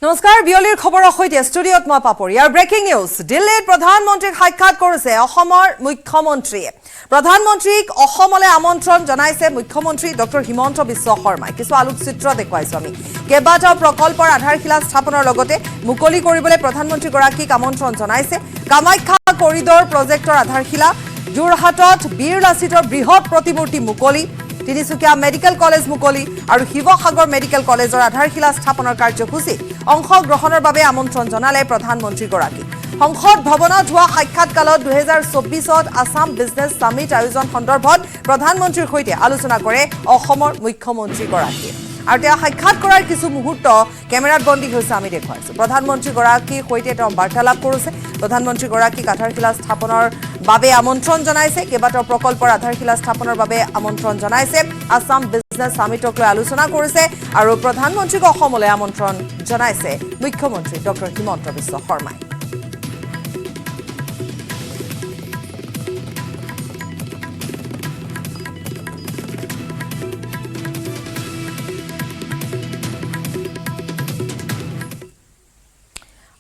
নমস্কাৰ বিয়লিৰ খবৰৰ সৈতে ষ্টুডিঅত মই পাপৰি আৰু ব্ৰেকিং নিউজ দিল্লীত প্ৰধানমন্ত্ৰীক সাক্ষাৎ কৰিছে অসমৰ মুখ্যমন্ত্ৰীয়ে প্ৰধানমন্ত্ৰীক অসমলৈ আমন্ত্ৰণ জনাইছে মুখ্যমন্ত্ৰী ডক্টৰ হিমন্ত বিশ্ব শৰ্মাই কিছু আলোকচিত্ৰ দেখুৱাইছো আমি কেইবাটাও প্ৰকল্পৰ আধাৰশিলা স্থাপনৰ লগতে মুকলি কৰিবলৈ প্ৰধানমন্ত্ৰী গৰাকীক আমন্ত্ৰণ জনাইছে কামাখ্যা কৰিডৰ প্ৰজেক্টৰ আধাৰশিলা যোৰহাটত বীৰ লাচিতৰ বৃহৎ প্ৰতিমূৰ্তি মুকলি তিনিচুকীয়া মেডিকেল কলেজ মুকলি আৰু শিৱসাগৰ মেডিকেল কলেজৰ আধাৰশিলা স্থাপনৰ কাৰ্যসূচী অংশগ্ৰহণৰ বাবে আমন্ত্ৰণ জনালে প্ৰধানমন্ত্ৰী গৰাকী সংসদ ভৱনত হোৱা সাক্ষাৎকালত 2024ত আসাম বিজনেছ সামিট আয়োজন সন্দৰ্ভত প্ৰধানমন্ত্ৰীৰ সৈতে আলোচনা কৰে অসমৰ মুখ্যমন্ত্ৰী গৰাকী আৰু তেওঁ সাক্ষাৎ কৰাৰ কিছু মুহূৰ্ত কেমেৰাত বন্দী হৈছে আমি দেখুৱাইছো প্ৰধানমন্ত্ৰী গৰাকীৰ সৈতে তেওঁ বাৰ্তালাপ কৰিছে প্ৰধানমন্ত্ৰী গৰাকীক আধাৰশিলা স্থাপনৰ বাবে আমন্ত্ৰণ জনাইছে কেইবাটাও প্ৰকল্পৰ আধাৰশিলা স্থাপনৰ বাবে আমন্ত্ৰণ জনাইছে আসাম বিজনেছ সামিটক লৈ আলোচনা কৰিছে আৰু প্ৰধানমন্ত্ৰীক অসমলৈ আমন্ত্ৰণ জনাইছে মুখ্যমন্ত্ৰী ডক্টৰ হিমন্ত বিশ্ব শৰ্মাই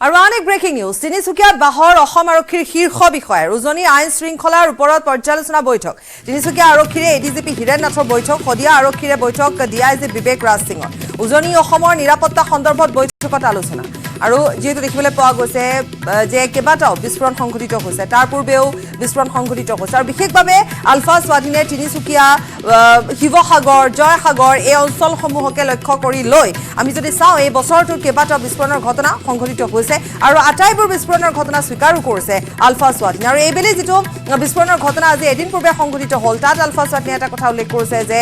আৰু আনেক ব্ৰেকিং নিউজ তিনিচুকীয়াত বাহৰ অসম আৰক্ষীৰ শীৰ্ষ বিষয়াৰ উজনি আইন শৃংখলাৰ ওপৰত পৰ্যালোচনা বৈঠক তিনিচুকীয়া আৰক্ষীৰে এডিজিপি হিৰেন নাথৰ বৈঠক সদিয়া আৰক্ষীৰে বৈঠক ডিআইজি বিবেক ৰাজ সিঙৰ উজনি অসমৰ নিৰাপত্তা সন্দৰ্ভত বৈঠকত আলোচনা আৰু যেহেতু দেখিবলৈ পোৱা গৈছে যে কেইবাটাও বিস্ফোৰণ সংঘটিত হৈছে তাৰ পূৰ্বেও বিস্ফোৰণ সংঘটিত হৈছে আৰু বিশেষভাৱে আলফা স্বাধীনে তিনিচুকীয়া শিৱসাগৰ জয়সাগৰ এই অঞ্চলসমূহকে লক্ষ্য কৰি লৈ আমি যদি চাওঁ এই বছৰটোৰ কেইবাটাও বিস্ফোৰণৰ ঘটনা সংঘটিত হৈছে আৰু আটাইবোৰ বিস্ফোৰণৰ ঘটনা স্বীকাৰো কৰিছে আলফা স্বাধীন আৰু এইবেলি যিটো বিস্ফোৰণৰ ঘটনা আজি এদিন পূৰ্বে সংঘটিত হ'ল তাত আলফা স্বাধীনে এটা কথা উল্লেখ কৰিছে যে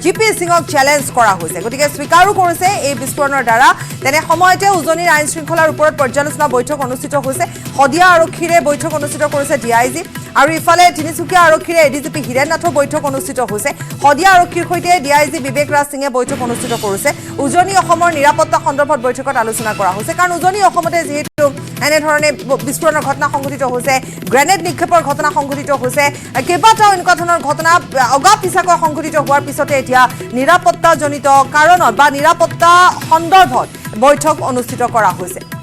জিপি সিঙক চ্যালেঞ্জ কৰা হৈছে গতিকে স্বীকাৰো কৰিছে এই বিস্ফোৰণৰ দ্বাৰা তেনে সময়তে উজনিৰ আইন শৃংখলাৰ ওপৰত পৰ্যালোচনা বৈঠক অনুষ্ঠিত হৈছে সদিয়া আৰক্ষীৰে বৈঠক অনুষ্ঠিত কৰিছে ডিআইজি আৰু ইফালে তিনিচুকীয়া আৰক্ষীৰে এডিজিপি হিৰেন নাথৰ বৈঠক অনুষ্ঠিত হৈছে সদিয়া আৰক্ষীৰ সৈতে ডিআইজি বিবেক ৰাজ সিঙে বৈঠক অনুষ্ঠিত কৰিছে উজনি অসমৰ নিৰাপত্তা সন্দৰ্ভত বৈঠকত আলোচনা কৰা হৈছে কাৰণ উজনি অসমতে যিহেতু এনেধৰণে বিস্ফোৰণৰ ঘটনা সংঘটিত হৈছে গ্ৰেনেড নিক্ষেপৰ ঘটনা সংঘটিত হৈছে কেইবাটাও এনেকুৱা ধৰণৰ ঘটনা অগা পিছাকৈ সংঘটিত হোৱাৰ পিছতে এতিয়া নিৰাপত্তাজনিত কাৰণত বা নিৰাপত্তা সন্দৰ্ভত বৈঠক অনুষ্ঠিত কৰা হৈছে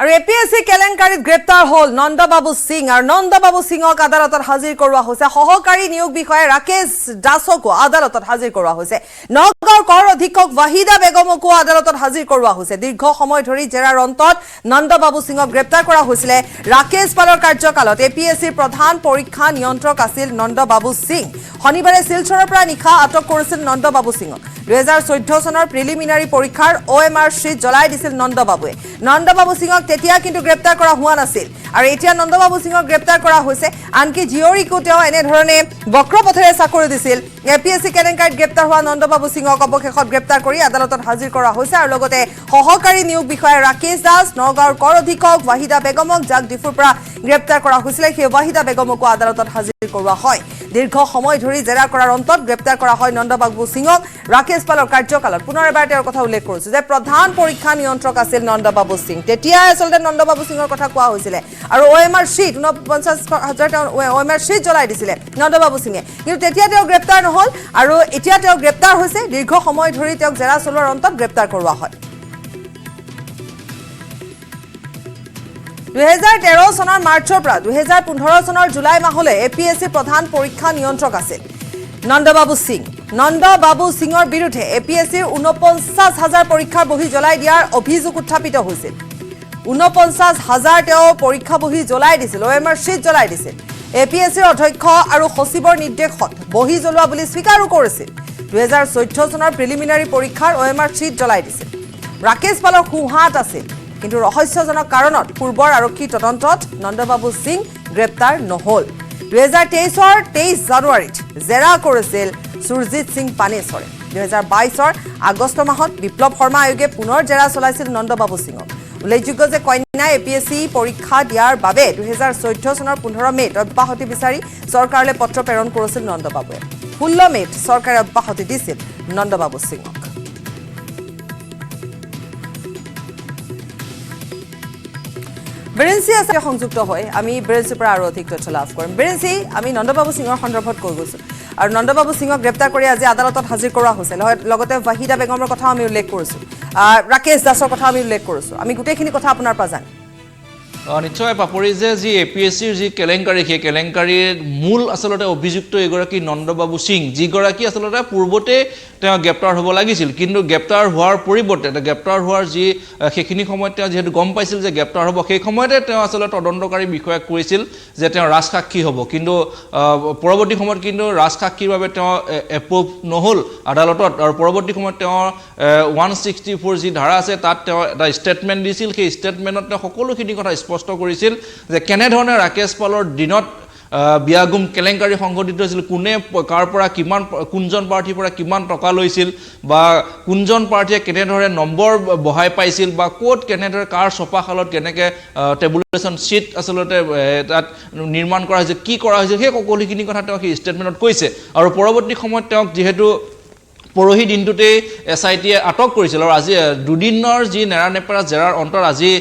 আৰু এপিএসসি কেলেংকাৰীত গ্ৰেপ্তাৰ হ'ল নন্দবাবু সিং আৰু নন্দবাবু সিঙক আদালতত হাজিৰ কৰোৱা হৈছে সহকাৰী নিয়োগ বিষয়া ৰাকেশ দাসকো আদালতত হাজিৰ কৰোৱা হৈছে নগাঁৱৰ কৰ অধীক্ষক ৱাহিদা বেগমকো আদালতত হাজিৰ কৰোৱা হৈছে দীৰ্ঘ সময় ধৰি জেৰাৰ অন্তত নন্দবাবু সিঙক গ্ৰেপ্তাৰ কৰা হৈছিল ৰাকেশ পালৰ কাৰ্যকালত এপিএসসিৰ প্ৰধান পৰীক্ষা নিয়ন্ত্ৰক আছিল নন্দবাবু সিং শনিবাৰে শিলচৰৰ পৰা নিশা আটক কৰিছিল নন্দবাবু সিঙক 2014 চনৰ প্ৰিলিমিনাৰী পৰীক্ষাৰ OMR শীট জ্বলাই দিছিল নন্দবাবুৱে নন্দবাবু সিঙক তেতিয়া কিন্তু গ্ৰেপ্তাৰ কৰা হোৱা নাছিল আৰু এতিয়া নন্দবাবু সিঙক গ্ৰেপ্তাৰ কৰা হৈছে আনকি জিঅৰিকো তেওঁ এনে ধৰণে বক্ৰপথৰে চাকৰি দিছিল এপিএসসি কেলেংকাৰীত গ্ৰেপ্তাৰ হোৱা নন্দবাবু সিঙক অৱশেষত গ্ৰেপ্তাৰ কৰি আদালতত হাজিৰ কৰা হৈছে আৰু লগতে সহকাৰী নিয়োগ বিষয়া ৰাকেশ দাস নগাঁৱৰ কৰ অধীক্ষক ৱাহিদা বেগমক যাক ডিফুৰ পৰা গ্ৰেপ্তাৰ কৰা হৈছিল সেই ৱাহিদা বেগমকো আদালতত হাজিৰ কৰোৱা হয় দীৰ্ঘ সময় ধৰি জেৰা কৰাৰ অন্তত গ্ৰেপ্তাৰ কৰা হয় নন্দবাবু সিঙক ৰাকেশ পালৰ কাৰ্যকালত পুনৰ এবাৰ তেওঁৰ কথা উল্লেখ কৰিছে যে প্ৰধান পৰীক্ষা নিয়ন্ত্ৰক আছিল নন্দবাবু সিং তেতিয়া আচলতে নন্দবাবু সিঙৰ কথা কোৱা হৈছিল আৰু OMR শীট 49,000 তেওঁ OMR শীট জ্বলাই দিছিল নন্দবাবু সিঙে কিন্তু তেতিয়া তেওঁ গ্ৰেপ্তাৰ নহল আৰু এতিয়া তেওঁ গ্ৰেপ্তাৰ হৈছে দীৰ্ঘ সময় ধৰি তেওঁক জেৰা চলোৱাৰ অন্তত গ্ৰেপ্তাৰ কৰোৱা হয় 2013 চনৰ মাৰ্চৰ পৰা 2015 চনৰ জুলাই মাহলৈ এপিএসসি প্ৰধান পৰীক্ষা নিয়ন্ত্ৰক আছিল নন্দবাবু সিং নন্দবাবু সিঙৰ বিৰুদ্ধে এপিএসসিৰ 49,000 পৰীক্ষাৰ বহি জ্বলাই দিয়াৰ অভিযোগ উত্থাপিত হৈছিল 49,000 তেওঁ পৰীক্ষা বহি জ্বলাই দিছিল OMR শীট জ্বলাই দিছিল এপিএসসিৰ অধ্যক্ষ আৰু সচিবৰ নিৰ্দেশত বহি জ্বলোৱা বুলি স্বীকাৰো কৰিছিল 2014 চনৰ প্ৰিলিমিনাৰী পৰীক্ষাৰ OMR শীট জ্বলাই দিছিল ৰাকেশ পালৰ খুহাত আছিল কিন্তু ৰহস্যজনক কাৰণত পূৰ্বৰ আৰক্ষী তদন্তত নন্দবাবু সিং গ্ৰেপ্তাৰ নহল 2023 ৰ 23 জানুৱাৰীত জেৰা কৰিছিল সুৰজিত সিং পানেছৰে 2022 আগষ্ট মাহত বিপ্লৱ শৰ্মা আয়োগে পুনৰ জেৰা চলাইছিল নন্দবাবু সিঙক উল্লেখযোগ্য যে কন্যা এপিএসসি পৰীক্ষা দিয়াৰ বাবে 2014 চনৰ 15 মেত অব্যাহতি বিচাৰি চৰকাৰলৈ পত্ৰ প্ৰেৰণ কৰিছিল নন্দবাবুৱে 16 মেত চৰকাৰে অব্যাহতি দিছিল নন্দবাবু সিঙক বিৰেঞ্চি আছে সংযুক্ত হয় আমি বিৰেঞ্চিৰ পৰা আৰু অধিক তথ্য লাভ কৰিম বিৰেঞ্চি আমি নন্দবাবু সিঙৰ সন্দৰ্ভত কৈ গৈছো আৰু নন্দবাবু সিঙক গ্ৰেপ্তাৰ কৰি আজি আদালতত হাজিৰ কৰা হৈছে লগতে ৱাহিদা বেগমৰ কথা আমি উল্লেখ কৰিছো ৰাকেশ দাসৰ কথা আমি উল্লেখ কৰিছো আমি গোটেইখিনি কথা আপোনাৰ পৰা জানিম নিশ্চয় পাপৰি যে যি এপিএছচিৰ যি কেলেংকাৰী সেই কেলেংকাৰীৰ মূল আসলতে অভিযুক্ত এগৰাকী নন্দবাবু সিং যিগৰাকী আসলতে পূৰ্বতে তেওঁ গ্ৰেপ্তাৰ হ'ব লাগিছিল কিন্তু গ্ৰেপ্তাৰ হোৱাৰ পৰিৱৰ্তে গ্ৰেপ্তাৰ হোৱাৰ যি সেইখিনি সময়ত তেওঁ যেহেতু গম পাইছিল যে গ্ৰেপ্তাৰ হ'ব সেই সময়তে তেওঁ আসলতে তদন্তকাৰী বিষয়াক কৈছিল যে তেওঁ ৰাজসাক্ষী হ'ব কিন্তু পৰৱৰ্তী সময়ত কিন্তু ৰাজসাক্ষীৰ বাবে তেওঁ এপ্ৰুভ নহ'ল আদালতত আৰু পৰৱৰ্তী সময়ত তেওঁ 164 যি ধাৰা আছে তাত তেওঁ এটা ষ্টেটমেণ্ট দিছিল সেই ষ্টেটমেণ্টত তেওঁ সকলোখিনি কথা স্পষ্ট কৰিছিল যে কেনেধৰণে ৰাকেশ পালৰ দিনত বিয়াগুম কেলেংকাৰী সংঘটিত হৈছিল কোনে কাৰ পৰা কিমান কোনজন প্ৰাৰ্থীৰ পৰা কিমান টকা লৈছিল বা কোনজন প্ৰাৰ্থীয়ে কেনেদৰে নম্বৰ বহাই পাইছিল বা ক'ত কেনেদৰে কাৰ ছপাশালত কেনেকৈ টেবুলেশ্যন শ্বীট আচলতে তাত নিৰ্মাণ কৰা হৈছে কি কৰা হৈছে সেই সকলোখিনি কথা তেওঁ সেই ষ্টেটমেণ্টত কৈছে আৰু পৰৱৰ্তী সময়ত তেওঁক যিহেতু পৰহি দিনটোতে এছআইটিয়ে আটক কৰিছিল আৰু আজি দুদিনৰ যি নেৰানেপেৰা জেৰাৰ অন্তৰ আজি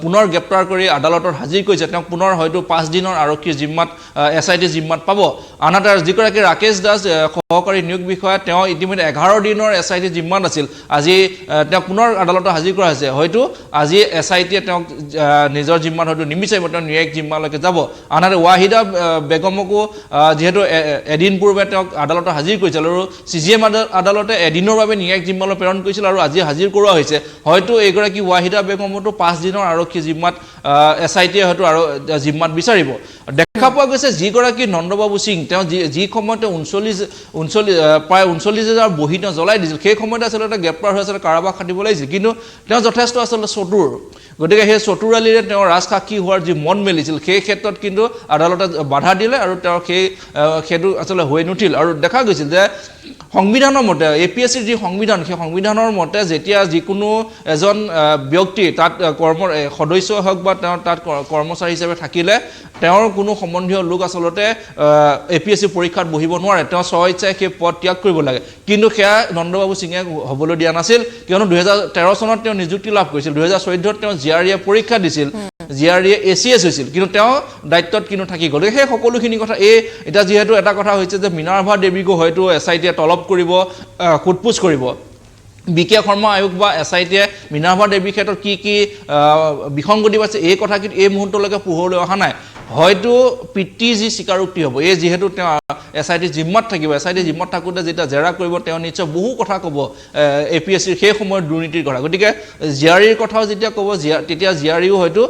পুনৰ গ্ৰেপ্তাৰ কৰি আদালতত হাজিৰ কৰিছে তেওঁক পুনৰ হয়তো 5 দিনৰ আৰক্ষীৰ জিম্মাত এছআইটি জিম্মাত পাব আনহাতে যিগৰাকী ৰাকেশ দাস সহকাৰী নিয়োগ বিষয়া তেওঁ ইতিমধ্যে 11 দিনৰ এছআইটি জিম্মাত আছিল আজি তেওঁক পুনৰ আদালতত হাজিৰ কৰা হৈছে হয়তো আজি এছআইটিয়ে তেওঁক নিজৰ জিম্মাত হয়তো নিমিচাৰিব তেওঁ ন্যায়িক জিম্মালৈকে যাব আনহাতে ৱাহিদা বেগমকো যিহেতু এদিন পূৰ্বে তেওঁক আদালতত হাজিৰ কৰিছিল আৰু চিজিএম আদালত এদিনৰ বাবে ন্যায়িক জিম্মালৈ প্ৰেৰণ কৰিছিল আৰু আজি হাজিৰ কৰোৱা হৈছে হয়তো এইগৰাকী ৱাহিদা বেগমতো 5 দিনৰ আৰক্ষী জিম্মাত এছআইটিয়ে হয়তো আৰু জিম্মাত বিচাৰিব দেখা পোৱা গৈছে যিগৰাকী নন্দবাবু সিং তেওঁ যি সময়তে 39,000 বহি তেওঁ জ্বলাই দিছিল সেই সময়তে আচলতে গ্ৰেপ্তাৰ হৈ আচলতে কাৰাবাস খাটিব লাগিছিল কিন্তু তেওঁ যথেষ্ট আচলতে চতুৰ গতিকে সেই চতুৰালিৰে তেওঁ ৰাজসাক্ষী হোৱাৰ যি মন মেলিছিল সেই ক্ষেত্ৰত কিন্তু আদালতে বাধা দিলে আৰু তেওঁ সেইটো আচলতে হৈ নুঠিল আৰু দেখা গৈছিল যে সংবিধানৰ মতে এপিএছচিৰ যি সংবিধান সেই সংবিধানৰ মতে যেতিয়া যিকোনো এজন ব্যক্তি তাত সদস্য হওক বা তেওঁ তাত কৰ্মচাৰী হিচাপে থাকিলে তেওঁৰ কোনো সম্বন্ধীয় লোক আচলতে এপিএছচি পৰীক্ষাত বহিব নোৱাৰে তেওঁ স্বইচ্ছাই সেই পদ ত্যাগ কৰিব লাগে কিন্তু সেয়া নন্দবাবু সিঙে হ'বলৈ দিয়া নাছিল কিয়নো 2013 চনত তেওঁ নিযুক্তি লাভ কৰিছিল 2014ত তেওঁ জিআৰইয়ে পৰীক্ষা দিছিল জিআৰইয়ে এচিএছ হৈছিল কিন্তু তেওঁ দায়িত্বত কিন্তু থাকি গ'ল সেই সকলোখিনি কথা এতিয়া যিহেতু এটা কথা হৈছে যে মিনাৰ্ভা দেৱীকো হয়তো এছআইটিয়ে তলব কৰিব সোধপোছ কৰিব বিকে শৰ্মা আয়োগ বা এছআইটিয়ে মিনাৰ্ভা দেৱীৰ ক্ষেত্ৰত কি বিসংগতি আছে এই কথা কিন্তু এই মুহূৰ্তলৈকে পোহৰলৈ অহা নাই হয়তো পিতৃ যি স্বীকাৰোক্তি হ'ব এই যিহেতু তেওঁ এছআইটি জিম্মাত থাকিব এছআইটি জিম্মাত থাকোঁতে যেতিয়া জেৰা কৰিব তেওঁ নিশ্চয় বহু কথা ক'ব এপিএছচিৰ সেই সময়ৰ দুৰ্নীতিৰ কথা গতিকে জিআৰইৰ কথাও যেতিয়া ক'ব তেতিয়া জিআৰইও হয়তো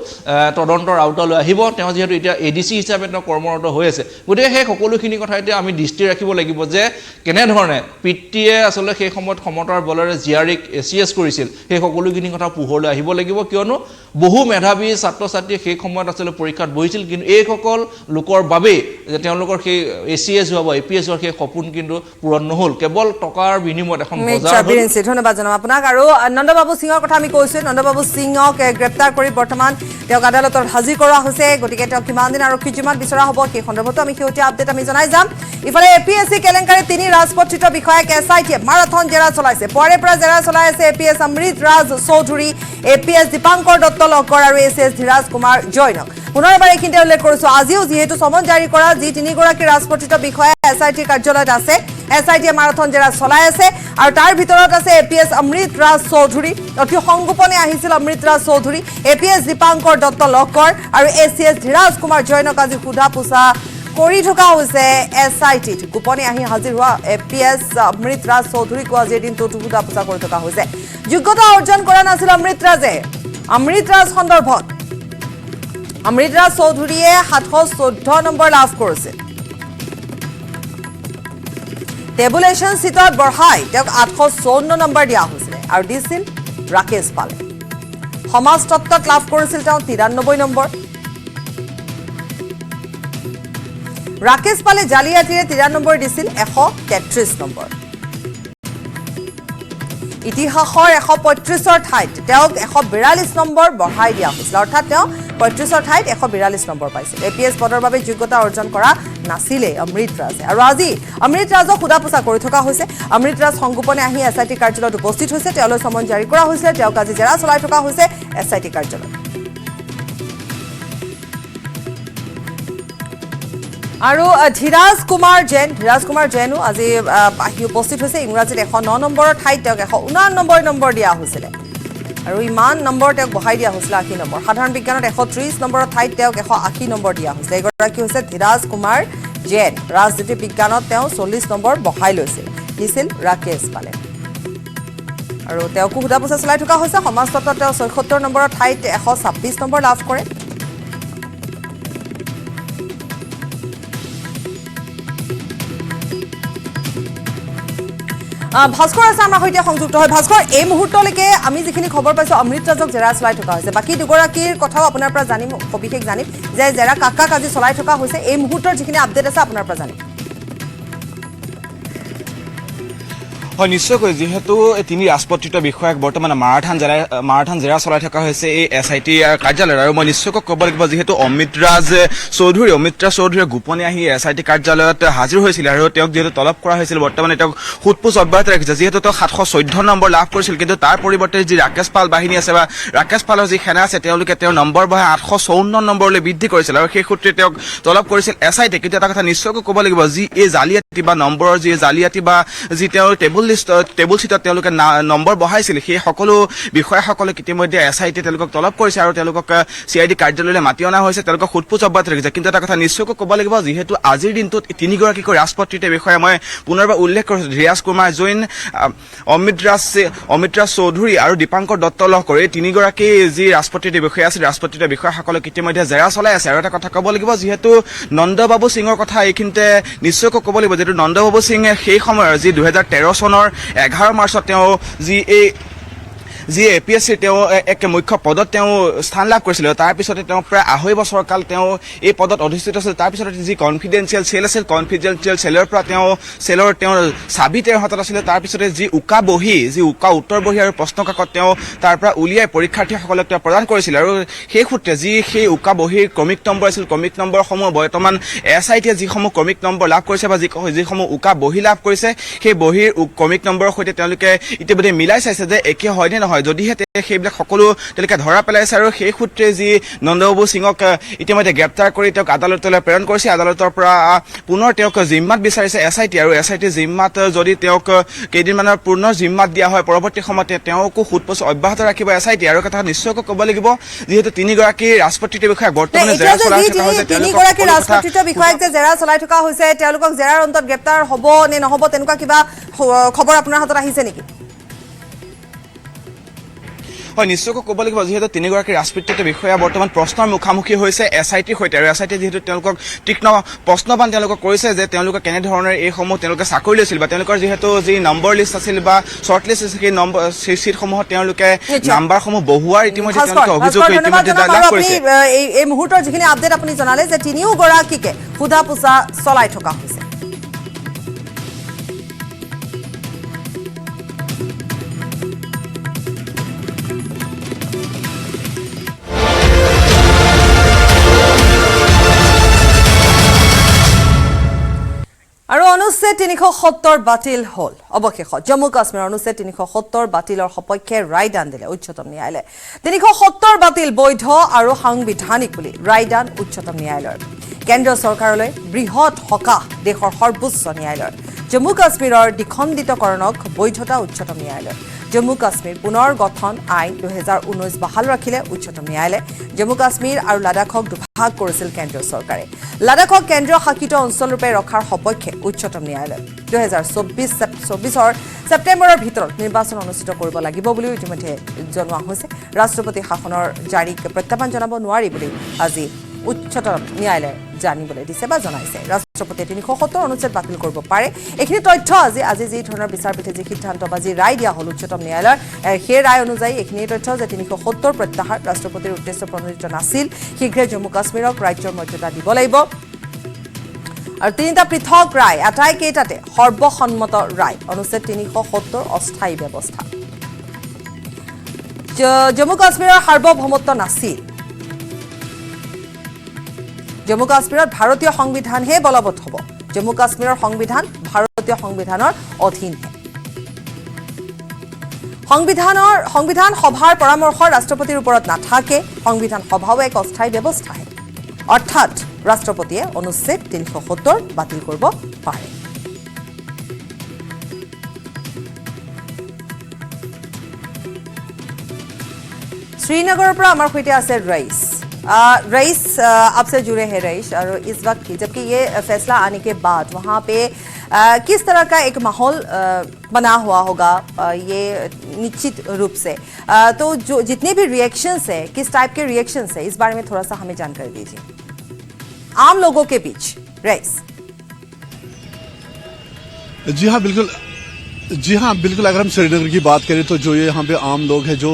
তদন্তৰ আওতালৈ আহিব তেওঁ যিহেতু এতিয়া এডিচি হিচাপে তেওঁ কৰ্মৰত হৈ আছে গতিকে সেই সকলোখিনি কথা এতিয়া আমি দৃষ্টি ৰাখিব লাগিব যে কেনেধৰণে পিতৃয়ে আচলতে সেই সময়ত ক্ষমতাৰ বলেৰে জিআৰইক এচিএছ কৰিছিল সেই সকলোখিনি কথা পোহৰলৈ আহিব লাগিব কিয়নো বহু মেধাৱী ছাত্ৰ ছাত্ৰীয়ে সেই সময়ত আচলতে পৰীক্ষাত বহিছিল কিন্তু এইসকল লোকৰ বাবে যে তেওঁলোকৰ সেই এচিএছ হোৱা বা এপিএছ হোৱাৰ সেই সপোন কিন্তু পূৰণ নহ'ল কেৱল টকাৰ বিনিময়ত এখন বজাৰ ধন্যবাদ জনাম আপোনাক আৰু নন্দবাবু সিঙৰ কথা আমি কৈছোঁ নন্দবাবু সিঙক গ্ৰেপ্তাৰ কৰি বৰ্তমান তেওঁক আদালতত হাজিৰ কৰা হৈছে গতিকে তেওঁক কিমান দিন আৰক্ষী জিম্মাত বিচৰা হ'ব সেই সন্দৰ্ভতো আমি শেহতীয়া আপডেট আমি জনাই যাম ইফালে এপিএছচি কেলেংকাৰী 3 ৰাজপত্ৰিত বিষয়াক এছআইটিয়ে মাৰাথন জেৰা চলাইছে পুৱাৰে পৰা জেৰা চলাই আছে এপিএছ অমৃত ৰাজ চৌধুৰী এপিএছ দীপাংকৰ দত্ত লহকৰ আৰু এছিএছ ধীৰাজ কুমাৰ জৈনক পুনৰবাৰ এইখিনিতে উল্লেখ কৰিছোঁ আজিও যিহেতু সমন জাৰি কৰা যি 3গৰাকী ৰাজপত্ৰিত বিষয়া এছআইটিৰ কাৰ্যালয়ত আছে এছআইটিয়ে মাৰাথন জেৰা চলাই আছে আৰু তাৰ ভিতৰত আছে এপিএছ অমৃত ৰাজ চৌধুৰী অতি সংগোপনে আহিছিল অমৃত ৰাজ চৌধুৰী এপিএছ দীপাংকৰ দত্ত লহকৰ আৰু এছিএছ ধীৰাজ কুমাৰ জৈনক আজি সোধা পোছা কৰি থকা হৈছে এছআইটিত গোপনে আহি হাজিৰ হোৱা এপিএছ অমৃত ৰাজ চৌধুৰীকো আজিৰ দিনটোত সোধা পোছা কৰি থকা হৈছে যোগ্যতা অৰ্জন কৰা নাছিল অমৃত ৰাজে অমৃত ৰাজ সন্দৰ্ভত অমৃত ৰাজ চৌধুৰীয়ে 714 নম্বৰ লাভ কৰিছিল টেবুলেশ্যন চিটত বঢ়াই তেওঁক 854 নম্বৰ দিয়া হৈছিল আৰু দিছিল ৰাকেশ পালে সমাজ তত্ত্বত লাভ কৰিছিল তেওঁ 93 নম্বৰ ৰাকেশ পালে জালিয়াতিৰে 93 নম্বৰ দিছিল 133 নম্বৰ ইতিহাসৰ 135ৰ ঠাইত তেওঁক 142 নম্বৰ বঢ়াই দিয়া হৈছিল অৰ্থাৎ তেওঁ 35ৰ ঠাইত 142 নম্বৰ পাইছিল এপিএছ পদৰ বাবে যোগ্যতা অৰ্জন কৰা নাছিলে অমৃত ৰাজে আৰু আজি অমৃত ৰাজক সোধা পোছা কৰি থকা হৈছে অমৃত ৰাজ সংগোপনে আহি এছআইটি কাৰ্যালয়ত উপস্থিত হৈছে তেওঁলৈ সমন জাৰি কৰা হৈছিল তেওঁক আজি জেৰা চলাই থকা হৈছে এছআইটি কাৰ্যালয়ত আৰু ধীৰাজ কুমাৰ জৈনো আজি আহি উপস্থিত হৈছে ইংৰাজীত 109 নম্বৰৰ ঠাইত তেওঁক 199 নম্বৰ দিয়া হৈছিলে আৰু ইমান নম্বৰ তেওঁক বহাই দিয়া হৈছিল 80 নম্বৰ সাধাৰণ বিজ্ঞানত 130 নম্বৰৰ ঠাইত তেওঁক 180 নম্বৰ দিয়া হৈছিল এগৰাকী হৈছে ধীৰাজ কুমাৰ জৈন ৰাজনীতি বিজ্ঞানত তেওঁ 40 নম্বৰ বহাই লৈছিল দিছিল ৰাকেশ পালে আৰু তেওঁকো সোধা পোছা চলাই থকা হৈছে সমাজতত্বত তেওঁ 76 নম্বৰৰ ঠাইত 126 নম্বৰ লাভ কৰে ভাস্কৰ আছে আমাৰ সৈতে সংযুক্ত হয় ভাস্কৰ এই মুহূৰ্তলৈকে আমি যিখিনি খবৰ পাইছো অমৃতৰাজক জেৰা চলাই থকা হৈছে বাকি দুগৰাকীৰ কথাও আপোনাৰ পৰা জানিম সবিশেষ জানিম যে জেৰা কাকাক আজি চলাই থকা হৈছে এই মুহূৰ্তৰ যিখিনি আপডেট আছে আপোনাৰ পৰা জানিম হয় নিশ্চয়কৈ যেহেতু তিনি ৰাজপত্ৰিত বিষয়াক বৰ্তমান মাৰাথান জেৰা চলাই থকা হৈছে এই SIT কাৰ্যালয়ত আৰু মই নিশ্চয়কৈ ক'ব লাগিব যেহেতু অমৃতৰাজ চৌধুৰীয়ে গোপনে আহি SIT কাৰ্যালয়ত হাজিৰ হৈছিল আৰু তেওঁক যেহেতু তলব কৰা হৈছিল বৰ্তমানে তেওঁক সোধপোছ অব্যাহত ৰাখিছে যেহেতু তেওঁ 714 নম্বৰ লাভ কৰিছিল কিন্তু তাৰ পৰিৱৰ্তে যি ৰাকেশ পাল বাহিনী আছে বা ৰাকেশ পালৰ যি সেনা আছে তেওঁলোকে তেওঁৰ নম্বৰ বঢ়াই 854 নম্বৰলৈ বৃদ্ধি কৰিছিল আৰু সেই সূত্ৰে তেওঁক তলব কৰিছিল SIT কিন্তু এটা কথা নিশ্চয়কৈ ক'ব লাগিব যি এই জালিয়াতি বা নম্বৰৰ যি জালিয়াতি বা যি তেওঁৰ টেবুল চিটত তেওঁলোকে নম্বৰ বহাইছিল সেই সকলো বিষয়াসকলক ইতিমধ্যে SIT তেওঁলোকক তলব কৰিছে আৰু তেওঁলোকক CID কাৰ্যালয়লৈ মাতি অনা হৈছে তেওঁলোকক সোধপোছ অব্যাহত ৰাখিছে কিন্তু এটা কথা নিশ্চয়কৈ ক'ব লাগিব যিহেতু আজিৰ দিনটোত তিনিগৰাকীকৈ ৰাজপত্ৰিত বিষয়া মই পুনৰবাৰ উল্লেখ কৰিছোঁ ধীৰাজ কুমাৰ জৈন অমৃতৰাজ চৌধুৰী আৰু দীপাংকৰ দত্ত লহকৰ এই তিনিগৰাকী যি ৰাজপত্ৰিত বিষয়া আছিল ৰাজপত্ৰিত বিষয়াসকলক ইতিমধ্যে জেৰা চলাই আছে আৰু এটা কথা ক'ব লাগিব যিহেতু নন্দবাবু সিঙৰ কথা এইখিনিতে নিশ্চয়কৈ ক'ব লাগিব যিহেতু নন্দবাবু সিঙে সেই সময়ৰ যি 2013 চনৰ 11 মাৰ্চত তেওঁ যি APSC তেওঁ এক মুখ্য পদত তেওঁ স্থান লাভ কৰিছিল তাৰ পিছতে তেওঁ প্ৰায় 2.5 বছৰ কাল তেওঁ এই পদত অধিষ্ঠিত আছিল তাৰ পিছতে যি কনফিডেন্সিয়েল সেল আছিল কনফিডেন্সিয়েল সেলৰ পৰা তেওঁ চাবি তেওঁৰ হাতত আছিল তাৰ পিছতে যি উকা উত্তৰ বহি আৰু প্ৰশ্নকাকত তেওঁ তাৰ পৰা উলিয়াই পৰীক্ষাৰ্থীসকলক তেওঁ প্ৰদান কৰিছিল আৰু সেই সূত্ৰে সেই উকা বহিৰ ক্ৰমিক নম্বৰ আছিল ক্ৰমিক নম্বৰসমূহ বৰ্তমান SIT যিসমূহ ক্ৰমিক নম্বৰ লাভ কৰিছে বা যিসমূহ উকা বহি লাভ কৰিছে সেই বহিৰ ক্ৰমিক নম্বৰৰ সৈতে তেওঁলোকে ইতিমধ্যে মিলাই চাইছে যে একে হয় নে নহয় যদিহে সেইবিলাক সকলো তেওঁলোকে ধৰা পেলাইছে আৰু সেই সূত্ৰে যি নন্দবাবু সিঙক ইতিমধ্যে গ্ৰেপ্তাৰ কৰি তেওঁক আদালতলৈ প্ৰেৰণ কৰিছে আদালতৰ পৰা পুনৰ তেওঁক জিম্মাত বিচাৰিছে SIT আৰু SIT জিম্মাত যদি তেওঁক কেইদিনমানৰ পুনৰ জিম্মাত দিয়া হয় পৰৱৰ্তী সময়তে তেওঁকো সোধপোছ অব্যাহত ৰাখিব SIT আৰু কথা নিশ্চয়কৈ ক'ব লাগিব যিহেতু তিনিগৰাকী ৰাজপত্ৰিত বিষয়াক বৰ্তমানে জেৰা চলাই থকা হৈছে তিনিগৰাকী ৰাজপত্ৰিত বিষয়াক যে জেৰা চলাই থকা হৈছে তেওঁলোকক জেৰাৰ অন্তত গ্ৰেপ্তাৰ হ'ব নে নহ'ব তেনেকুৱা কিবা খবৰ আপোনাৰ হাতত আহিছে নেকি হয় নিশ্চয়কৈ ক'ব লাগিব যেহেতু তিনিগৰাকী ৰাজপত্ৰিত বিষয়া বৰ্তমান প্ৰশ্নৰ মুখামুখি হৈছে SITৰ সৈতে আৰু SIT যেহেতু তেওঁলোকক তীক্ষ্ণ প্ৰশ্নবান তেওঁলোকক কৰিছে যে তেওঁলোকে কেনেধৰণৰ এইসমূহ তেওঁলোকে চাকৰি লৈছিল বা তেওঁলোকৰ যিহেতু যি নম্বৰ লিষ্ট আছিল বা শ্বৰ্ট লিষ্ট আছিল সেই চিটসমূহত তেওঁলোকে নাম্বাৰসমূহ বহুৱাৰ ইতিমধ্যে তেওঁলোকে অভিযোগ ইতিমধ্যে লাভ কৰিছে এই মুহূৰ্তৰ যিখিনি আপডেট আপুনি জনালে যে তিনিওগৰাকীকে সোধা পোছা চলাই থকা হৈছে আৰু অনুচ্ছেদ 370 বাতিল হল অৱশেষত জম্মু কাশ্মীৰৰ অনুচ্ছেদ 370 বাতিলৰ সপক্ষে ৰায়দান দিলে উচ্চতম ন্যায়ালয়ে 370 বাতিল বৈধ আৰু সাংবিধানিক বুলি ৰায়দান উচ্চতম ন্যায়ালয়ৰ কেন্দ্ৰীয় চৰকাৰলৈ বৃহৎ সকাহ দেশৰ সৰ্বোচ্চ ন্যায়ালয়ৰ জম্মু কাশ্মীৰৰ দ্বিখণ্ডিতকৰণক বৈধতা উচ্চতম ন্যায়ালয়ৰ জম্মু কাশ্মীৰ পুনৰ গঠন আইন 2019 বাহাল ৰাখিলে উচ্চতম ন্যায়ালয়ে জম্মু কাশ্মীৰ আৰু লাডাখক দুভাগ কৰিছিল কেন্দ্ৰীয় চৰকাৰে লাডাখক কেন্দ্ৰীয় শাসিত অঞ্চলৰূপে ৰখাৰ সপক্ষে উচ্চতম ন্যায়ালয় 2024 ছেপ্টেম্বৰৰ ভিতৰত নিৰ্বাচন অনুষ্ঠিত কৰিব লাগিব বুলি ইতিমধ্যে জনোৱা হৈছে ৰাষ্ট্ৰপতি শাসনৰ জাৰিক প্ৰত্যাহ্বান জনাব নোৱাৰি বুলি আজি উচ্চতম ন্যায়ালয়ে জানিবলৈ দিছে বা জনাইছে ৰাষ্ট্ৰপতিয়ে 370 অনুচ্ছেদ বাতিল কৰিব পাৰে এইখিনি তথ্য আজি যি ধৰণৰ বিচাৰপীঠে যি সিদ্ধান্ত বা যি ৰায় দিয়া হ'ল উচ্চতম ন্যায়ালয়ৰ সেই ৰায় অনুযায়ী এইখিনি তথ্য যে 370 প্ৰত্যাহাৰ ৰাষ্ট্ৰপতিৰ উদ্দেশ্য প্ৰণোদিত নাছিল শীঘ্ৰে জম্মু কাশ্মীৰক ৰাজ্যৰ মৰ্যাদা দিব লাগিব আৰু তিনিটা পৃথক ৰায় আটাইকেইটাতে সৰ্বসন্মত ৰায় অনুচ্ছেদ 370 অস্থায়ী ব্যৱস্থা জম্মু কাশ্মীৰৰ সাৰ্বভৌমত্ব নাছিল জম্মু কাশ্মীৰত ভাৰতীয় সংবিধানহে বলবৎ হ'ব জম্মু কাশ্মীৰৰ সংবিধান ভাৰতীয় সংবিধানৰ অধীনহে সংবিধান সভাৰ পৰামৰ্শ ৰাষ্ট্ৰপতিৰ ওপৰত নাথাকে সংবিধান সভাও এক অস্থায়ী ব্যৱস্থাহে অৰ্থাৎ ৰাষ্ট্ৰপতিয়ে অনুচ্ছেদ 370 বাতিল কৰিব পাৰে। श्रीनगर पर हमारे सहित आसे रईस रईस आपसे जुड़े हैं रईस, और इस वक्त जबकि ये फैसला आने के बाद वहाँ पे किस तरह का एक माहौल बना हुआ होगा, ये निश्चित रूप से तो जो जितने भी रिएक्शंस है किस टाइप के रिएक्शंस है इस बारे में थोड़ा सा हमें जानकारी दीजिए आम लोगों के बीच। रईस जी हाँ बिल्कुल, जी हाँ बिल्कुल। अगर हम श्रीनगर की बात करें तो जो ये यहाँ पे आम लोग हैं, जो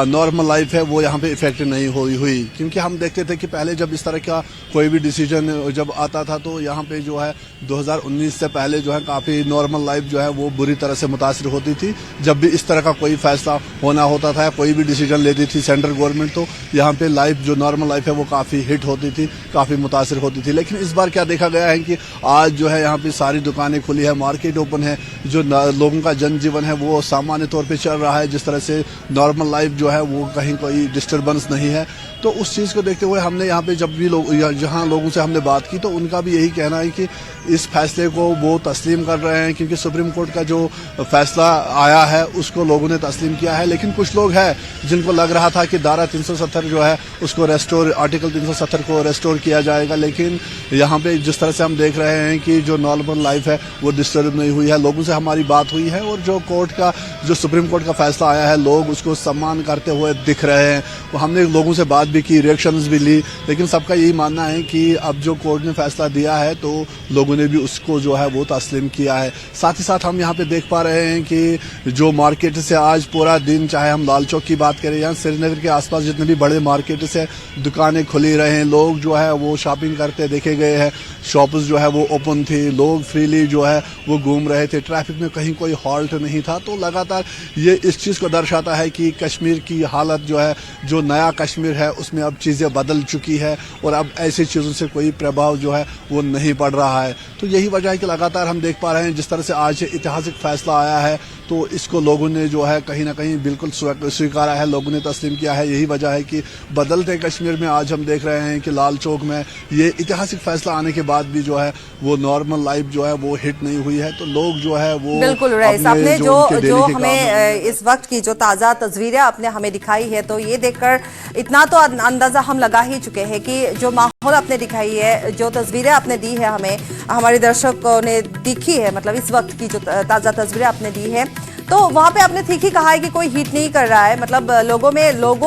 नॉर्मल लाइफ है वो यहाँ पे इफेक्ट नहीं हुई क्योंकि हम देखते थे कि पहले जब इस तरह का कोई भी डिसीजन जब आता था तो यहाँ पे जो है 2019 से पहले जो है काफ़ी नॉर्मल लाइफ जो है वो बुरी तरह से मुतासिर होती थी। जब भी इस तरह का कोई फैसला होना होता था, कोई भी डिसीजन लेती थी सेंट्रल गवर्नमेंट, तो यहाँ पे लाइफ जो नॉर्मल लाइफ है वो काफ़ी हिट होती थी, काफ़ी मुतासिर होती थी। लेकिन इस बार क्या देखा गया है कि आज जो है यहाँ पे सारी दुकानें खुली है, मार्केट ओपन है, जो लोगों का जनजीवन है वो सामान्य तौर पे चल रहा है, जिस तरह से नॉर्मल लाइफ जो है वो कहीं कोई डिस्टर्बेंस नहीं है। तो उस चीज़ को देखते हुए हमने यहाँ पे जब भी जहाँ लोगों से हमने बात की तो उनका भी यही कहना है कि इस फैसले को वो तस्लीम कर रहे हैं क्योंकि सुप्रीम कोर्ट का जो फैसला आया है उसको लोगों ने तस्लीम किया है। लेकिन कुछ लोग हैं जिनको लग रहा था कि धारा 370 जो है उसको रेस्टोर, आर्टिकल 370 को रेस्टोर किया जाएगा, लेकिन यहाँ पे जिस तरह से हम देख रहे हैं कि जो नॉर्मल लाइफ है वो डिस्टर्ब नहीं हुई है। लोगों से हमारी बात हुई है और जो कोर्ट का जो सुप्रीम कोर्ट का फैसला आया है लोग उसको सम्मान करते हुए दिख रहे हैं। वो हमने लोगों से बात भी की, रिएक्शंस भी ली, लेकिन सबका यही मानना है कि अब जो कोर्ट ने फैसला दिया है तो लोगों ने भी उसको जो है वो तस्लीम किया है। साथ ही साथ हम यहाँ पे देख पा रहे हैं कि जो मार्केट से आज पूरा दिन, चाहे हम लाल चौक की बात करें या श्रीनगर के आसपास जितने भी बड़े मार्केट से दुकानें खुली रहे हैं, लोग जो है वो शॉपिंग करते देखे गए हैं, शॉप्स जो है वो ओपन थी, लोग फ्रीली जो है वो घूम रहे थे, ट्रैफिक में कहीं कोई हॉल्ट नहीं था। तो लगातार ये इस चीज़ को दर्शाता है कि कश्मीर की हालत जो है, जो नया कश्मीर है उसमें अब चीज़ें बदल चुकी है और अब ऐसी चीज़ों से कोई प्रभाव जो है वो नहीं पड़ रहा है। तो यही वजह है कि लगातार हम देख पा रहे हैं जिस तरह से आज ऐतिहासिक फैसला आया है तो इसको लोगों ने जो है कहीं ना कहीं बिल्कुल स्वीकारा है, लोगों ने तस्लीम किया है। यही वजह है कि बदलते कश्मीर में आज हम देख रहे हैं कि लाल चौक में ये ऐतिहासिक फैसला आने के बाद भी जो है वो नॉर्मल लाइफ जो है वो हिट नहीं हुई है। तो लोग जो है वो बिल्कुल रईस, आपने जो हमें इस वक्त की जो ताज़ा तस्वीरें आपने हमें दिखाई है तो ये देखकर इतना तो अंदाजा हम लगा ही चुके हैं कि जो माहौल आपने दिखाई है, जो तस्वीरें आपने दी है हमें, हमारे दर्शकों ने दिखी है, मतलब इस वक्त की जो ताज़ा तस्वीरें आपने दी है तो वहाँ पे आपने ठीक ही कहा है कि कोई हिट नहीं कर रहा है। मतलब लोगों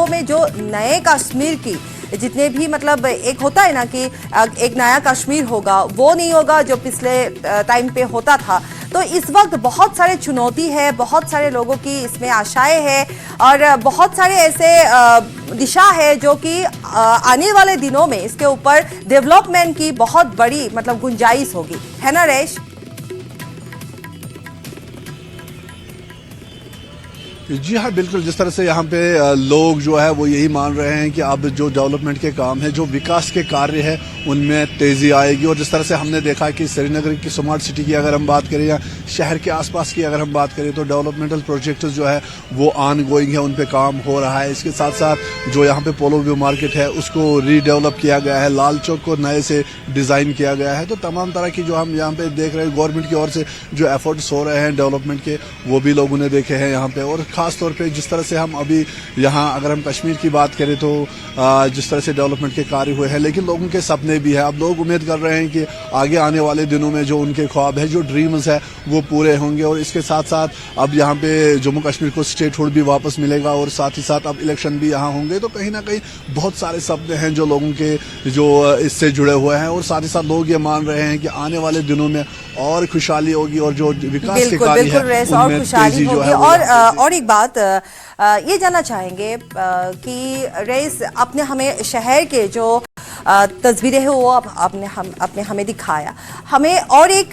में जो नए कश्मीर की जितने भी, मतलब एक होता है ना कि एक नया कश्मीर होगा, वो नहीं होगा जो पिछले टाइम पे होता था। तो इस वक्त बहुत सारे चुनौती है, बहुत सारे लोगों की इसमें आशाएं हैं और बहुत सारे ऐसे दिशा है जो कि आने वाले दिनों में इसके ऊपर डेवलपमेंट की बहुत बड़ी मतलब गुंजाइश होगी, है ना रईस? जी हाँ बिल्कुल, जिस तरह से यहाँ पे लोग जो है वो यही मान रहे हैं कि अब जो डेवलपमेंट के काम है, जो विकास के कार्य है उनमें तेज़ी आएगी। और जिस तरह से हमने देखा कि श्रीनगर की स्मार्ट सिटी की अगर हम बात करें या शहर के आसपास की अगर हम बात करें तो डेवलपमेंटल प्रोजेक्ट जो है वो ऑन गोइंग है, उन पे काम हो रहा है। इसके साथ साथ जो यहाँ पे पोलो व्यू मार्केट है उसको रीडेवलप किया गया है, लाल चौक को नए से डिज़ाइन किया गया है। तो तमाम तरह की जो हम यहाँ पे देख रहे हैं गवर्नमेंट की ओर से जो एफर्ट्स हो रहे हैं डेवलपमेंट के, वो भी लोगों ने देखे हैं यहाँ पे। और खास तौर पे जिस तरह से हम अभी यहाँ अगर हम कश्मीर की बात करें तो जिस तरह से डेवलपमेंट के कार्य हुए हैं, लेकिन लोगों के सपने भी हैं। अब लोग उम्मीद कर रहे हैं कि आगे आने वाले दिनों में जो उनके ख्वाब है, जो ड्रीम्स है, वो पूरे होंगे। और इसके साथ साथ अब यहाँ पे जम्मू कश्मीर को स्टेटहुड भी वापस मिलेगा और साथ ही साथ अब इलेक्शन भी यहाँ होंगे। तो कहीं ना कहीं बहुत सारे सपने हैं जो लोगों के जो इससे जुड़े हुए हैं। और साथ ही साथ लोग ये मान रहे हैं कि आने वाले दिनों में और खुशहाली होगी और जो विकास के कार्य है उनमें तेजी जो है। और एक बात ये जानना चाहेंगे कि रईस, आपने हमें शहर के जो तस्वीरें हैं वो आपने हमें दिखाया, हमें और एक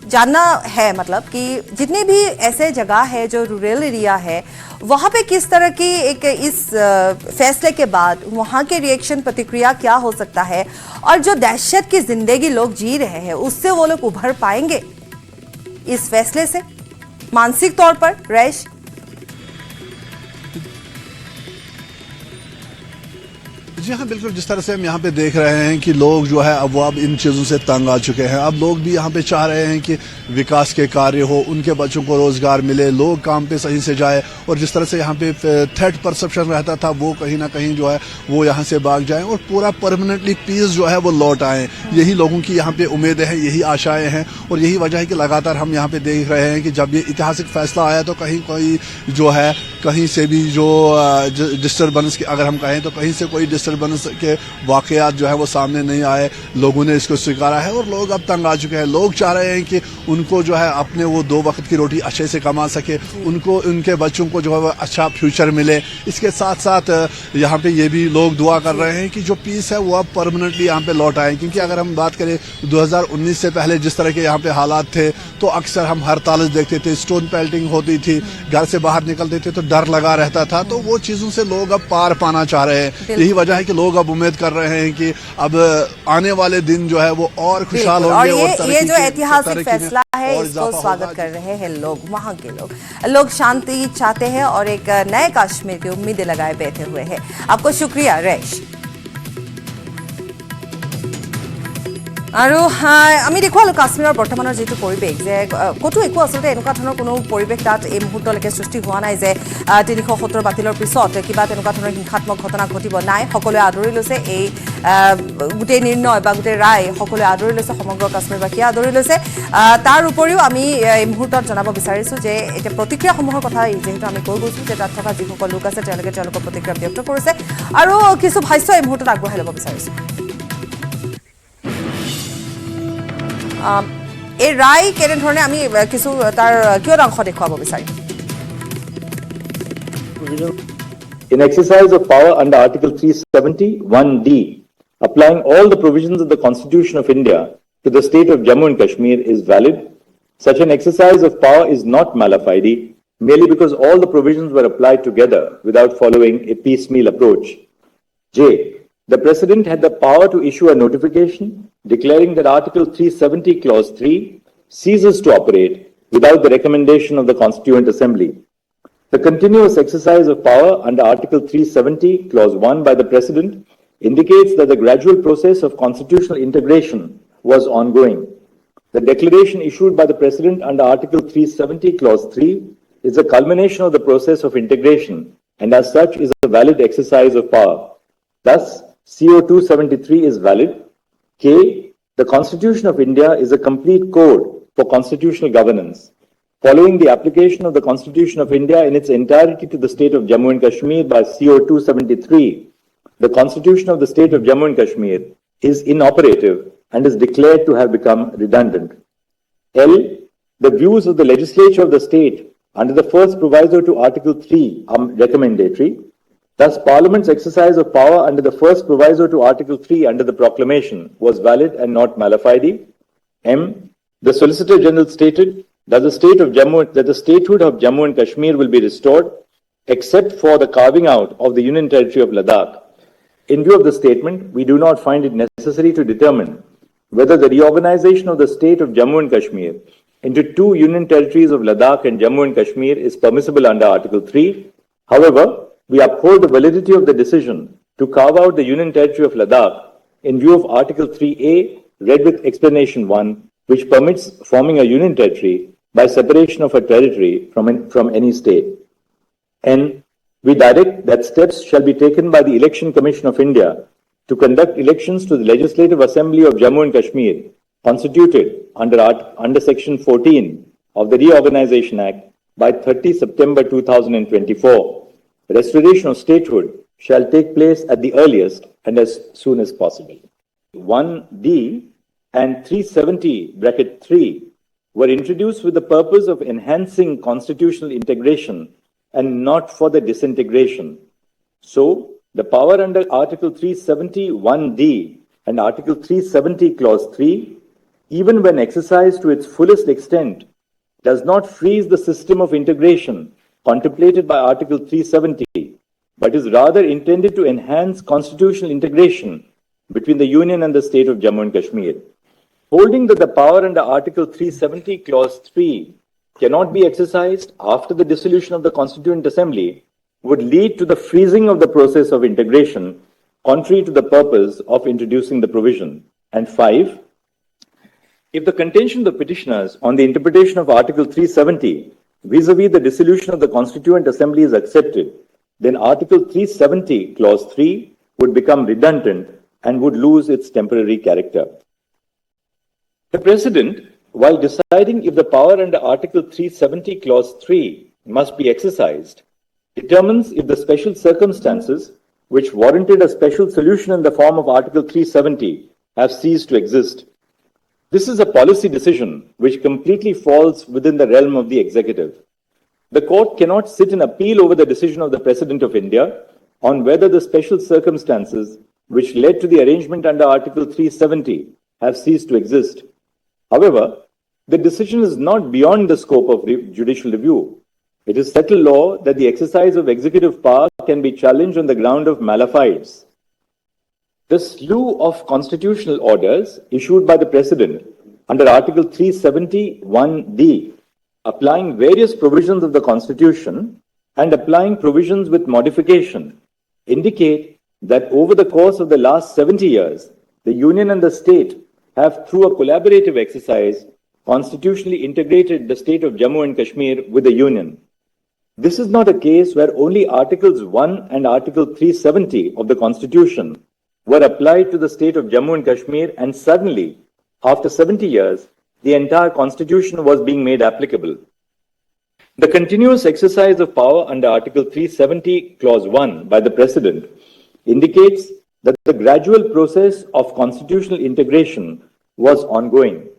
जानना है मतलब कि जितने भी ऐसे जगह है जो रूरल एरिया है वहाँ पे किस तरह की एक इस फैसले के बाद वहाँ के रिएक्शन, प्रतिक्रिया क्या हो सकता है और जो दहशत की जिंदगी लोग जी रहे हैं उससे वो लोग उभर पाएंगे इस फैसले से मानसिक तौर पर रईस? जी हाँ बिल्कुल, जिस तरह से हम यहाँ पे देख रहे हैं कि लोग जो है अब इन चीज़ों से तंग आ चुके हैं। अब लोग भी यहाँ पे चाह रहे हैं कि विकास के कार्य हो, उनके बच्चों को रोजगार मिले, लोग काम पे सही से जाए, और जिस तरह से यहाँ पे थ्रेट परसेप्शन रहता था वो कहीं ना कहीं जो है वो यहाँ से भाग जाए और पूरा परमानेंटली पीस जो है वो लौट आए। यही लोगों की यहाँ पे उम्मीदें हैं, यही आशाएं हैं, और यही वजह है कि लगातार हम यहाँ पे देख रहे हैं कि जब ये ऐतिहासिक फैसला आया तो कहीं कोई जो है कहीं से भी जो डिस्टर्बेंस की अगर हम कहें तो कहीं से कोई डिस्टर्बेंस के वाकयात जो है वो सामने नहीं आए। लोगों ने इसको स्वीकारा है और लोग अब तंग आ चुके हैं। लोग चाह रहे हैं कि उनको जो है अपने वो 2 वक्त की रोटी अच्छे से कमा सके, उनको उनके बच्चों को जो है वो अच्छा फ्यूचर मिले। इसके साथ साथ यहाँ पे ये भी लोग दुआ कर रहे हैं कि जो पीस है वो अब परमानेंटली यहाँ पे लौट आए, क्योंकि अगर हम बात करें 2019 से पहले जिस तरह के यहाँ पे हालात थे तो अक्सर हम हड़ताल देखते थे, स्टोन पेल्टिंग होती थी, घर से बाहर निकलते थे तो डर लगा रहता था। तो वो चीज़ों से लोग अब पार पाना चाह रहे हैं। यही वजह है कि लोग अब उम्मीद कर रहे हैं कि अब आने वाले दिन जो है वो और खुशहाल होंगे। और ये जो ऐतिहासिक फैसला है इसको स्वागत कर रहे हैं लोग, वहाँ के लोग शांति चाहते हैं और एक नए कश्मीर की उम्मीदें लगाए बैठे हुए हैं। आपको शुक्रिया रेश। আৰু আমি দেখুৱালো কাশ্মীৰৰ বৰ্তমানৰ যেটো পৰিৱেশ যে কতো একো আসলতে এনেকুৱা ধৰণৰ কোনো পৰিৱেশ তাত এই মুহূৰ্তলৈকে সৃষ্টি হোৱা নাই যে ৩৭০ বাতিলৰ পিছত কিবা তেনেকুৱা ধৰণৰ হিংসাত্মক ঘটনা ঘটিব নাই। সকলোৱে আদৰি লৈছে এই গোটেই নিৰ্ণয় বা গোটেই ৰায়, সকলোৱে আদৰি লৈছে, সমগ্ৰ কাশ্মীৰবাসীয়ে আদৰি লৈছে। তাৰ উপৰিও আমি এই মুহূৰ্তত জনাব বিচাৰিছোঁ যে এতিয়া প্ৰতিক্ৰিয়াসমূহৰ কথা যেহেতু আমি কৈ গৈছোঁ যে তাত থকা যিসকল লোক আছে তেওঁলোকে তেওঁলোকৰ প্ৰতিক্ৰিয়া ব্যক্ত কৰিছে আৰু কিছু ভাষ্য এই মুহূৰ্তত আগবঢ়াই ল'ব বিচাৰিছোঁ। এই ৰায় কেনেধৰণে আমি কিছু তাৰ কিয় অংশ দেখুৱাব বিচাৰিম। In exercise of power under Article 370(1)(d), applying all the provisions of the Constitution of India to the state of Jammu and Kashmir is valid. Such an exercise of power is not mala fide merely because all the provisions were applied together without following a piecemeal approach. J. The President had the power to issue a notification declaring that Article 370 Clause 3 ceases to operate without the recommendation of the Constituent Assembly. The continuous exercise of power under Article 370 Clause 1 by the President indicates that the gradual process of constitutional integration was ongoing. The declaration issued by the President under Article 370 Clause 3 is a culmination of the process of integration and as such is a valid exercise of power. Thus, CO 273 is valid. K. The Constitution of India is a complete code for constitutional governance. Following the application of the Constitution of India in its entirety to the state of Jammu and Kashmir by CO 273, the Constitution of the state of Jammu and Kashmir is inoperative and is declared to have become redundant. L. The views of the legislature of the state under the first proviso to Article 3 are recommendatory. Thus, Parliament's exercise of power under the first proviso to Article 3 under the proclamation was valid and not mala fide. M. The Solicitor General stated that the statehood of Jammu and Kashmir will be restored, except for the carving out of the Union Territory of Ladakh. In view of the statement, we do not find it necessary to determine whether the reorganization of the state of Jammu and Kashmir into 2 Union Territories of Ladakh and Jammu and Kashmir is permissible under Article 3. However, we uphold the validity of the decision to carve out the Union Territory of Ladakh in view of Article 3A, read with Explanation 1, which permits forming a Union Territory by separation of a territory from any state. And we direct that steps shall be taken by the Election Commission of India to conduct elections to the Legislative Assembly of Jammu and Kashmir, constituted under Section 14 of the Reorganization Act by 30 September 2024. Restoration of statehood shall take place at the earliest and as soon as possible. 1D and 370(3) were introduced with the purpose of enhancing constitutional integration and not for the disintegration. So, the power under Article 370(1)(d) and Article 370 Clause 3, even when exercised to its fullest extent, does not freeze the system of integration contemplated by Article 370, but is rather intended to enhance constitutional integration between the Union and the state of Jammu and Kashmir. Holding that the power under Article 370 Clause 3 cannot be exercised after the dissolution of the Constituent Assembly would lead to the freezing of the process of integration contrary to the purpose of introducing the provision. And 5, if the contention of the petitioners on the interpretation of Article 370 vis-a-vis the dissolution of the Constituent Assembly is accepted, then Article 370, Clause 3 would become redundant and would lose its temporary character. The President, while deciding if the power under Article 370, Clause 3 must be exercised, determines if the special circumstances which warranted a special solution in the form of Article 370 have ceased to exist. This is a policy decision which completely falls within the realm of the executive. The court cannot sit and appeal over the decision of the President of India on whether the special circumstances which led to the arrangement under Article 370 have ceased to exist. However, the decision is not beyond the scope of judicial review. It is settled law that the exercise of executive power can be challenged on the ground of malefides. The slew of constitutional orders issued by the President under Article 371D, applying various provisions of the Constitution and applying provisions with modification, indicate that over the course of the last 70 years, the Union and the state have, through a collaborative exercise, constitutionally integrated the state of Jammu and Kashmir with the Union. This is not a case where only Articles 1 and Article 370 of the Constitution were applied to the state of Jammu and Kashmir, and suddenly, after 70 years, the entire Constitution was being made applicable. The continuous exercise of power under Article 370, Clause 1 by the President indicates that the gradual process of constitutional integration was ongoing.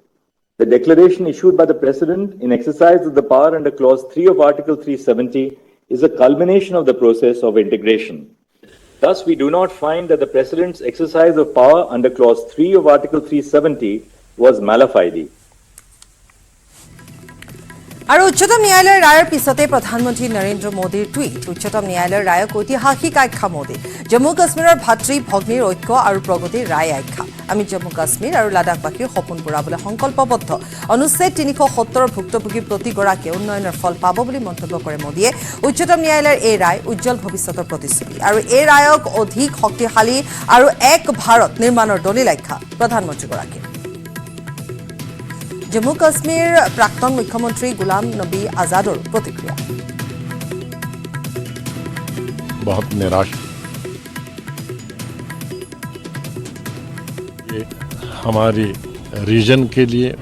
The declaration issued by the President in exercise of the power under Clause 3 of Article 370 is a culmination of the process of integration. Thus, we do not find that the President's exercise of power under Clause 3 of Article 370 was mala fide. আৰু উচ্চতম ন্যায়ালয়ৰ ৰায়ৰ পিছতে প্ৰধানমন্ত্ৰী নৰেন্দ্ৰ মোদীৰ tweet উচ্চতম ন্যায়ালয়ৰ ৰায়ক ঐতিহাসিক আখ্যা মোদী জম্মু কাশ্মীৰৰ ভাতৃ ভগ্নীৰ ঐক্য আৰু প্ৰগতিৰ ৰায় আখ্যা আমি জম্মু কাশ্মীৰ আৰু লাডাখবাসীৰ সপোন পূৰাবলৈ সংকল্পবদ্ধ অনুচ্ছেদ 370 ভুক্তভোগী প্ৰতিগৰাকী উন্নয়নৰ ফল পাব বুলি মন্তব্য কৰে মোদীয়ে উচ্চতম ন্যায়ালয়ৰ এই ৰায় উজ্জ্বল ভৱিষ্যতৰ প্ৰতিশ্ৰুতি আৰু এই ৰায়ক অধিক শক্তিশালী আৰু এক ভাৰত নিৰ্মাণৰ দলিল আখ্যা প্ৰধানমন্ত্ৰীগৰাকী जम्मू कश्मीर प्राक्तन मुख्यमंत्री गुलाम नबी आजादर प्रतिक्रिया बहुत निराश ये हमारी रीजन के लिए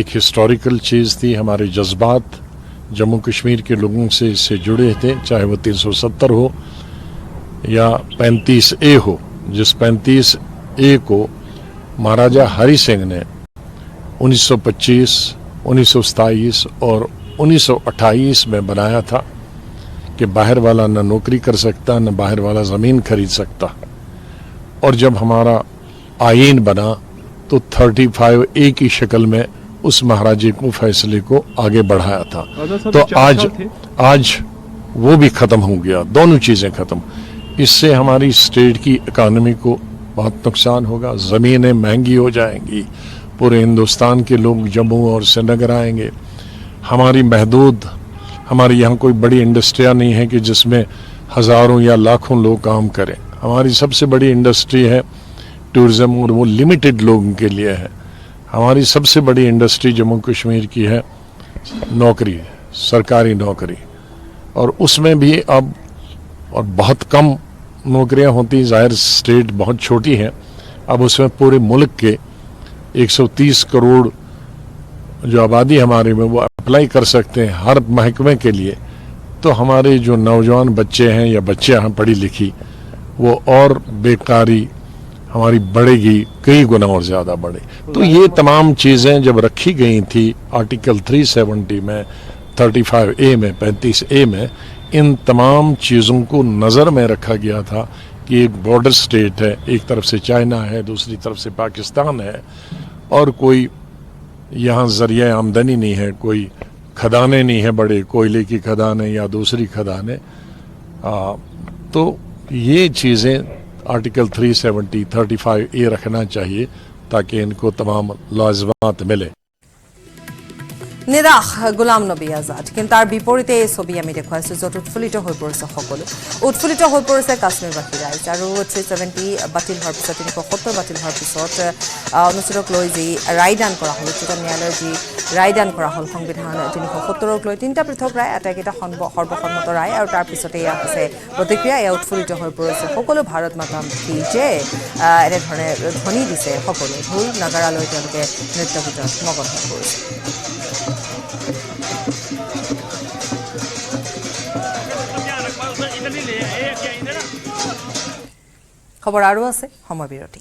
एक हिस्टोरिकल चीज़ थी हमारे जज्बात जम्मू कश्मीर के लोगों से इससे जुड़े थे चाहे वो 370 हो या 35A हो जिस 35A को महाराजा हरि सिंह ने 1925, 1927 और 1928 में बनाया था कि बाहर वाला न नौकरी कर सकता न बाहर वाला ज़मीन खरीद सकता और जब हमारा आईन बना तो 35A की शक्ल में उस महाराजे को फैसले को आगे बढ़ाया था तो आज वो भी ख़त्म हो गया दोनों चीज़ें ख़त्म इससे हमारी स्टेट की इकानमी को बहुत नुकसान होगा ज़मीनें महंगी हो जाएंगी पूरे हिंदुस्तान के लोग जम्मू और श्रीनगर आएंगे हमारी महदूद हमारी यहाँ कोई बड़ी इंडस्ट्रियाँ नहीं है कि जिसमें हज़ारों या लाखों लोग काम करें हमारी सबसे बड़ी इंडस्ट्री है टूरिज़्म और वो लिमिटेड लोगों के लिए है हमारी सबसे बड़ी इंडस्ट्री जम्मू कश्मीर की है नौकरी सरकारी नौकरी और उसमें भी अब और बहुत कम नौकरियाँ होती ज़ाहिर स्टेट बहुत छोटी है अब उसमें पूरे मुल्क के 130 करोड़ जो आबादी हमारे में वो अप्लाई कर सकते हैं हर महकमे के लिए तो हमारे जो नौजवान बच्चे हैं या बच्चे हैं पढ़ी लिखी वो और बेकारी हमारी बढ़ेगी कई गुना और ज़्यादा बढ़े तो ये तमाम चीज़ें जब रखी गई थी आर्टिकल 370 में 35A में 35A में इन तमाम चीज़ों को नज़र में रखा गया था कि एक बॉर्डर स्टेट है एक तरफ से चाइना है दूसरी तरफ से पाकिस्तान है और कोई यहाँ ज़रिया आमदनी नहीं है कोई खदाने नहीं है बड़े कोयले की खदानें या दूसरी खदानें तो ये चीज़ें आर्टिकल 370 35A रखना चाहिए ताकि इनको तमाम लाज़िमात मिले নিৰাশ গোলাম নবী আজাদ কিন্তু তাৰ বিপৰীতে এই ছবি আমি দেখুৱাইছোঁ য'ত উৎফুল্লিত হৈ পৰিছে সকলো উৎফুল্লিত হৈ পৰিছে কাশ্মীৰবাসী ৰাইজ আৰু 370 বাতিল হোৱাৰ পিছত 370 বাতিল হোৱাৰ পিছত অনুচ্ছেদক লৈ যি ৰায়দান কৰা হ'ল উচ্চতম ন্যায়ালয়ৰ যি ৰায়দান কৰা হ'ল সংবিধান 370ক লৈ তিনিটা পৃথক ৰায় আটাইকেইটা সৰ্বসন্মত ৰায় আৰু তাৰ পিছতে এয়া হৈছে প্ৰতিক্ৰিয়া এয়া উৎফুল্লিত হৈ পৰিছে সকলো ভাৰত মাতা কি যে এনেধৰণে ধ্বনি দিছে সকলো ঢোল নাগাৰালৈ তেওঁলোকে নৃত্য গীতত মগন হৈ পৰিছে খবৰ আৰু আছে সময় বিৰতি